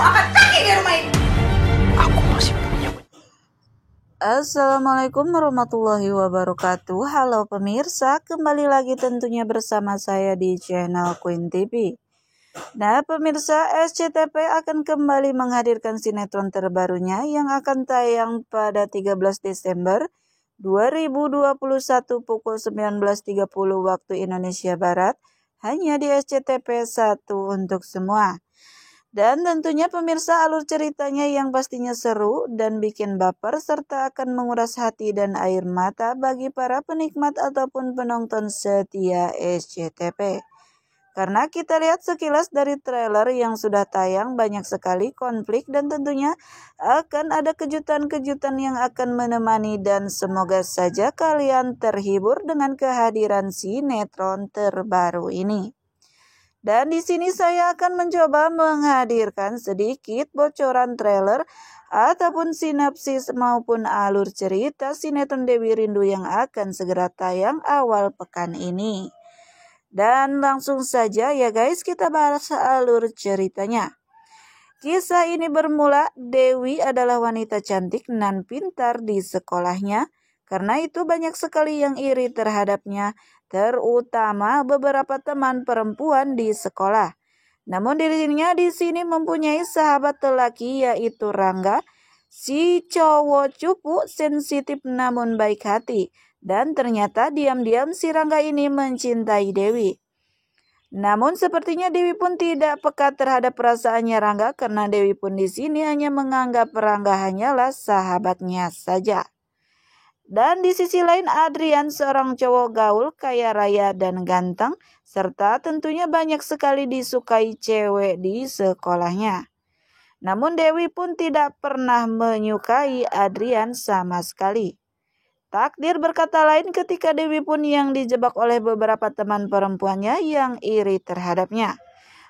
angkat kaki di rumah ini. Aku masih punya. Assalamualaikum warahmatullahi wabarakatuh. Halo pemirsa, kembali lagi tentunya bersama saya di channel Queen TV. Nah pemirsa, SCTP akan kembali menghadirkan sinetron terbarunya yang akan tayang pada 13 Desember 2021 pukul 19.30 waktu Indonesia Barat, hanya di SCTP 1 untuk semua. Dan tentunya pemirsa, alur ceritanya yang pastinya seru dan bikin baper serta akan menguras hati dan air mata bagi para penikmat ataupun penonton setia SCTP. Karena kita lihat sekilas dari trailer yang sudah tayang, banyak sekali konflik dan tentunya akan ada kejutan-kejutan yang akan menemani, dan semoga saja kalian terhibur dengan kehadiran sinetron terbaru ini. Dan di sini saya akan mencoba menghadirkan sedikit bocoran trailer ataupun sinopsis maupun alur cerita sinetron Dewi Rindu yang akan segera tayang awal pekan ini. Dan langsung saja ya guys, kita bahas alur ceritanya. Kisah ini bermula, Dewi adalah wanita cantik dan pintar di sekolahnya. Karena itu banyak sekali yang iri terhadapnya, terutama beberapa teman perempuan di sekolah. Namun dirinya di sini mempunyai sahabat lelaki yaitu Rangga, si cowok cupu sensitif namun baik hati. Dan ternyata diam-diam si Rangga ini mencintai Dewi. Namun sepertinya Dewi pun tidak peka terhadap perasaannya Rangga, karena Dewi pun di sini hanya menganggap Rangga hanyalah sahabatnya saja. Dan di sisi lain Adrian, seorang cowok gaul, kaya raya dan ganteng, serta tentunya banyak sekali disukai cewek di sekolahnya. Namun Dewi pun tidak pernah menyukai Adrian sama sekali. Takdir berkata lain ketika Dewi pun yang dijebak oleh beberapa teman perempuannya yang iri terhadapnya.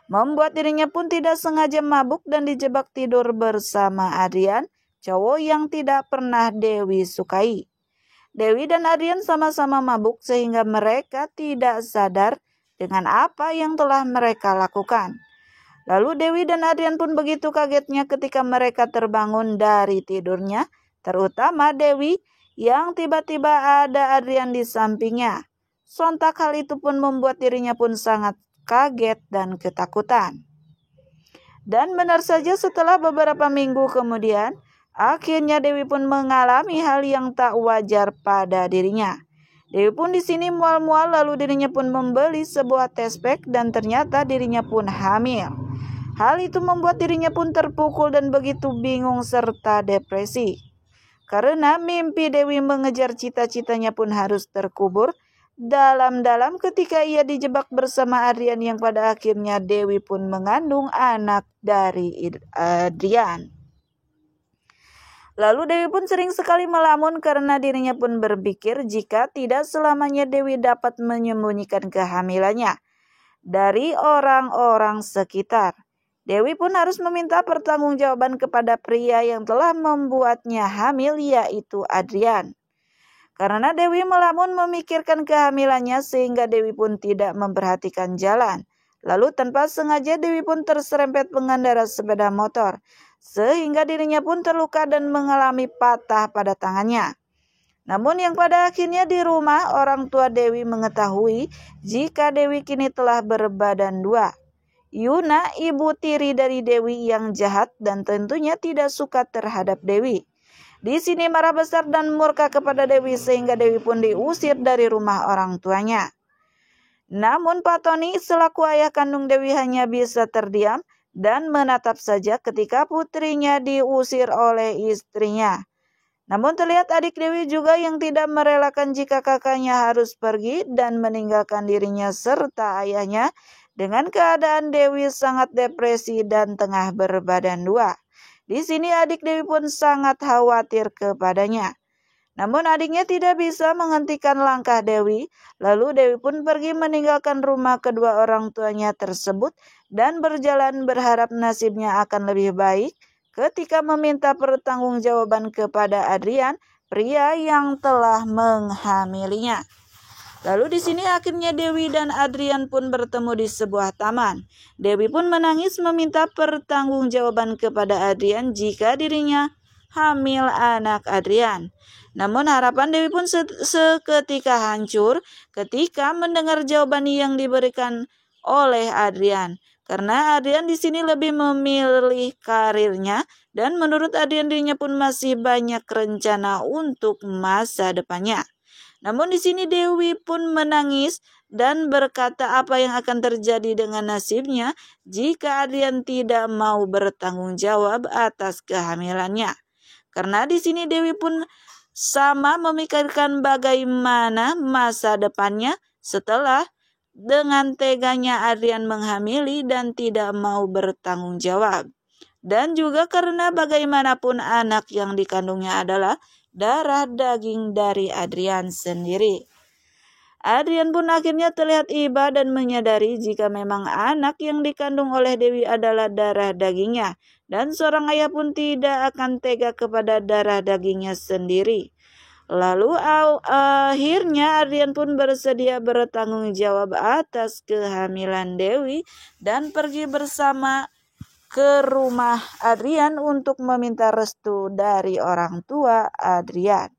Membuat dirinya pun tidak sengaja mabuk dan dijebak tidur bersama Adrian, cowok yang tidak pernah Dewi sukai. Dewi dan Adrian sama-sama mabuk sehingga mereka tidak sadar dengan apa yang telah mereka lakukan. Lalu Dewi dan Adrian pun begitu kagetnya ketika mereka terbangun dari tidurnya, terutama Dewi yang tiba-tiba ada Adrian di sampingnya. Sontak hal itu pun membuat dirinya pun sangat kaget dan ketakutan. Dan benar saja setelah beberapa minggu kemudian, akhirnya Dewi pun mengalami hal yang tak wajar pada dirinya. Dewi pun di sini mual-mual, lalu dirinya pun membeli sebuah tes pack dan ternyata dirinya pun hamil. Hal itu membuat dirinya pun terpukul dan begitu bingung serta depresi. Karena mimpi Dewi mengejar cita-citanya pun harus terkubur dalam-dalam ketika ia dijebak bersama Adrian yang pada akhirnya Dewi pun mengandung anak dari Adrian. Lalu Dewi pun sering sekali melamun karena dirinya pun berpikir jika tidak selamanya Dewi dapat menyembunyikan kehamilannya dari orang-orang sekitar. Dewi pun harus meminta pertanggungjawaban kepada pria yang telah membuatnya hamil, yaitu Adrian. Karena Dewi melamun memikirkan kehamilannya sehingga Dewi pun tidak memperhatikan jalan. Lalu tanpa sengaja Dewi pun terserempet pengendara sepeda motor, sehingga dirinya pun terluka dan mengalami patah pada tangannya. Namun yang pada akhirnya di rumah orang tua Dewi mengetahui jika Dewi kini telah berbadan dua. Yuna, ibu tiri dari Dewi yang jahat dan tentunya tidak suka terhadap Dewi. Di sini marah besar dan murka kepada Dewi sehingga Dewi pun diusir dari rumah orang tuanya. Namun Pak Tony selaku ayah kandung Dewi hanya bisa terdiam dan menatap saja ketika putrinya diusir oleh istrinya. Namun terlihat adik Dewi juga yang tidak merelakan jika kakaknya harus pergi dan meninggalkan dirinya serta ayahnya, dengan keadaan Dewi sangat depresi dan tengah berbadan dua. Di sini adik Dewi pun sangat khawatir kepadanya. Namun adiknya tidak bisa menghentikan langkah Dewi. Lalu Dewi pun pergi meninggalkan rumah kedua orang tuanya tersebut dan berjalan berharap nasibnya akan lebih baik ketika meminta pertanggungjawaban kepada Adrian, pria yang telah menghamilinya. Lalu di sini akhirnya Dewi dan Adrian pun bertemu di sebuah taman. Dewi pun menangis meminta pertanggungjawaban kepada Adrian jika dirinya hamil anak Adrian. Namun harapan Dewi pun seketika hancur ketika mendengar jawaban yang diberikan oleh Adrian. Karena Adrian di sini lebih memilih karirnya dan menurut Adrian dirinya pun masih banyak rencana untuk masa depannya. Namun di sini Dewi pun menangis dan berkata apa yang akan terjadi dengan nasibnya jika Adrian tidak mau bertanggung jawab atas kehamilannya. Karena di sini Dewi pun sama memikirkan bagaimana masa depannya setelah dengan teganya Adrian menghamili dan tidak mau bertanggung jawab. Dan juga karena bagaimanapun anak yang dikandungnya adalah darah daging dari Adrian sendiri. Adrian pun akhirnya terlihat iba dan menyadari jika memang anak yang dikandung oleh Dewi adalah darah dagingnya. Dan seorang ayah pun tidak akan tega kepada darah dagingnya sendiri. Lalu akhirnya Adrian pun bersedia bertanggung jawab atas kehamilan Dewi dan pergi bersama ke rumah Adrian untuk meminta restu dari orang tua Adrian.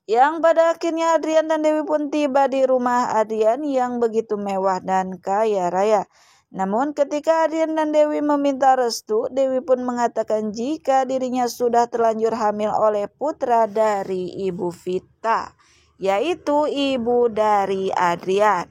Yang pada akhirnya Adrian dan Dewi pun tiba di rumah Adrian yang begitu mewah dan kaya raya. Namun ketika Adrian dan Dewi meminta restu, Dewi pun mengatakan jika dirinya sudah terlanjur hamil oleh putra dari Ibu Vita, yaitu ibu dari Adrian.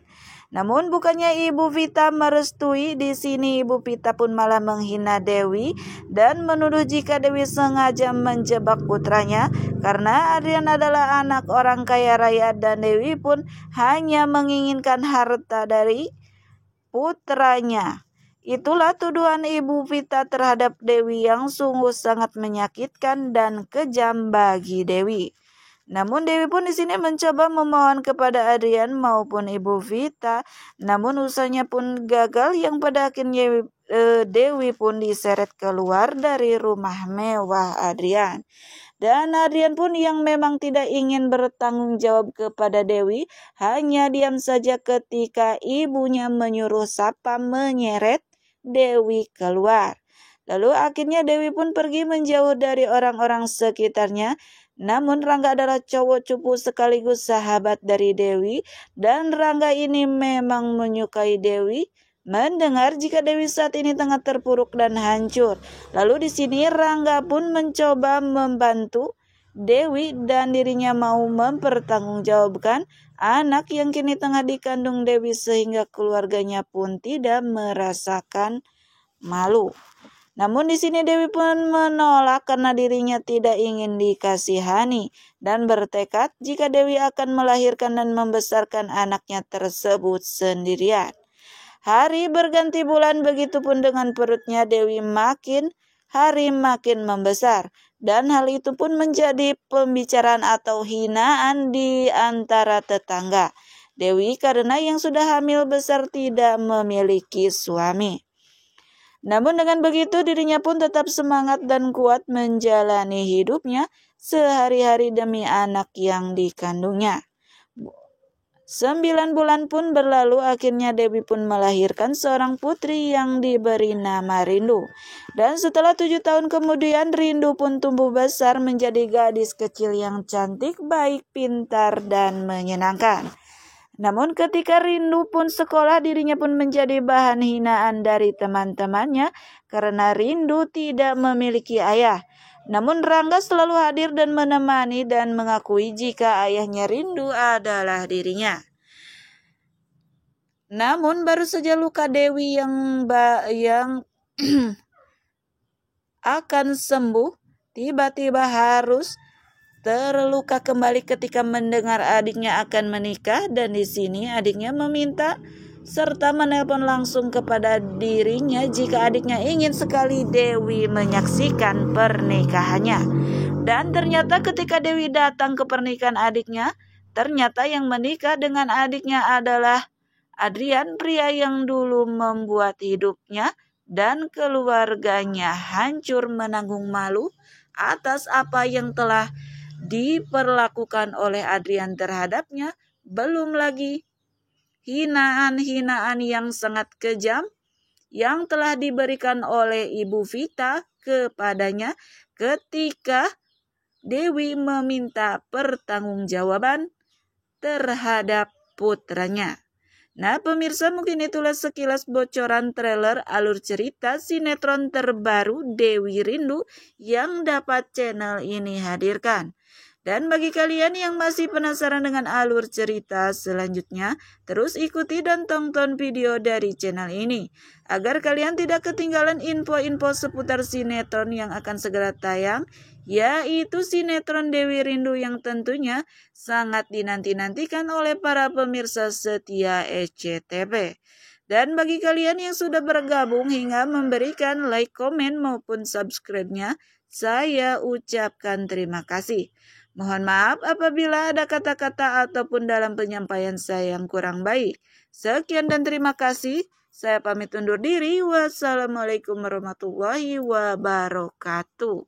Namun bukannya Ibu Vita merestui, di sini Ibu Vita pun malah menghina Dewi dan menuduh jika Dewi sengaja menjebak putranya karena Adrian adalah anak orang kaya raya dan Dewi pun hanya menginginkan harta dari putranya. Itulah tuduhan Ibu Vita terhadap Dewi yang sungguh sangat menyakitkan dan kejam bagi Dewi. Namun Dewi pun di sini mencoba memohon kepada Adrian maupun Ibu Vita, namun usahanya pun gagal yang pada akhirnya Dewi pun diseret keluar dari rumah mewah Adrian. Dan Adrian pun yang memang tidak ingin bertanggung jawab kepada Dewi, hanya diam saja ketika ibunya menyuruh Sapa menyeret Dewi keluar. Lalu akhirnya Dewi pun pergi menjauh dari orang-orang sekitarnya. Namun Rangga adalah cowok cupu sekaligus sahabat dari Dewi dan Rangga ini memang menyukai Dewi. Mendengar jika Dewi saat ini tengah terpuruk dan hancur. Lalu di sini Rangga pun mencoba membantu Dewi dan dirinya mau mempertanggungjawabkan anak yang kini tengah dikandung Dewi sehingga keluarganya pun tidak merasakan malu. Namun di sini Dewi pun menolak karena dirinya tidak ingin dikasihani dan bertekad jika Dewi akan melahirkan dan membesarkan anaknya tersebut sendirian. Hari berganti bulan, begitupun dengan perutnya Dewi makin hari makin membesar. Dan hal itu pun menjadi pembicaraan atau hinaan di antara tetangga. Dewi karena yang sudah hamil besar tidak memiliki suami. Namun dengan begitu dirinya pun tetap semangat dan kuat menjalani hidupnya sehari-hari demi anak yang dikandungnya. 9 bulan pun berlalu, akhirnya Dewi pun melahirkan seorang putri yang diberi nama Rindu. Dan setelah 7 tahun kemudian Rindu pun tumbuh besar menjadi gadis kecil yang cantik, baik, pintar, dan menyenangkan. Namun ketika Rindu pun sekolah, dirinya pun menjadi bahan hinaan dari teman-temannya karena Rindu tidak memiliki ayah. Namun Rangga selalu hadir dan menemani dan mengakui jika ayahnya Rindu adalah dirinya. Namun baru saja luka Dewi yang akan sembuh, tiba-tiba harus terluka kembali ketika mendengar adiknya akan menikah, dan di sini adiknya meminta serta menelpon langsung kepada dirinya jika adiknya ingin sekali Dewi menyaksikan pernikahannya. Dan ternyata ketika Dewi datang ke pernikahan adiknya, ternyata yang menikah dengan adiknya adalah Adrian, pria yang dulu membuat hidupnya dan keluarganya hancur menanggung malu atas apa yang telah diperlakukan oleh Adrian terhadapnya Belum lagi hinaan-hinaan yang sangat kejam yang telah diberikan oleh Ibu Vita kepadanya ketika Dewi meminta pertanggungjawaban terhadap putranya. Nah, pemirsa, mungkin itulah sekilas bocoran trailer alur cerita sinetron terbaru Dewi Rindu yang dapat channel ini hadirkan. Dan bagi kalian yang masih penasaran dengan alur cerita selanjutnya, terus ikuti dan tonton video dari channel ini, agar kalian tidak ketinggalan info-info seputar sinetron yang akan segera tayang, yaitu sinetron Dewi Rindu yang tentunya sangat dinanti-nantikan oleh para pemirsa setia SCTV. Dan bagi kalian yang sudah bergabung hingga memberikan like, komen, maupun subscribe-nya, saya ucapkan terima kasih. Mohon maaf apabila ada kata-kata ataupun dalam penyampaian saya yang kurang baik. Sekian dan terima kasih. Saya pamit undur diri. Wassalamualaikum warahmatullahi wabarakatuh.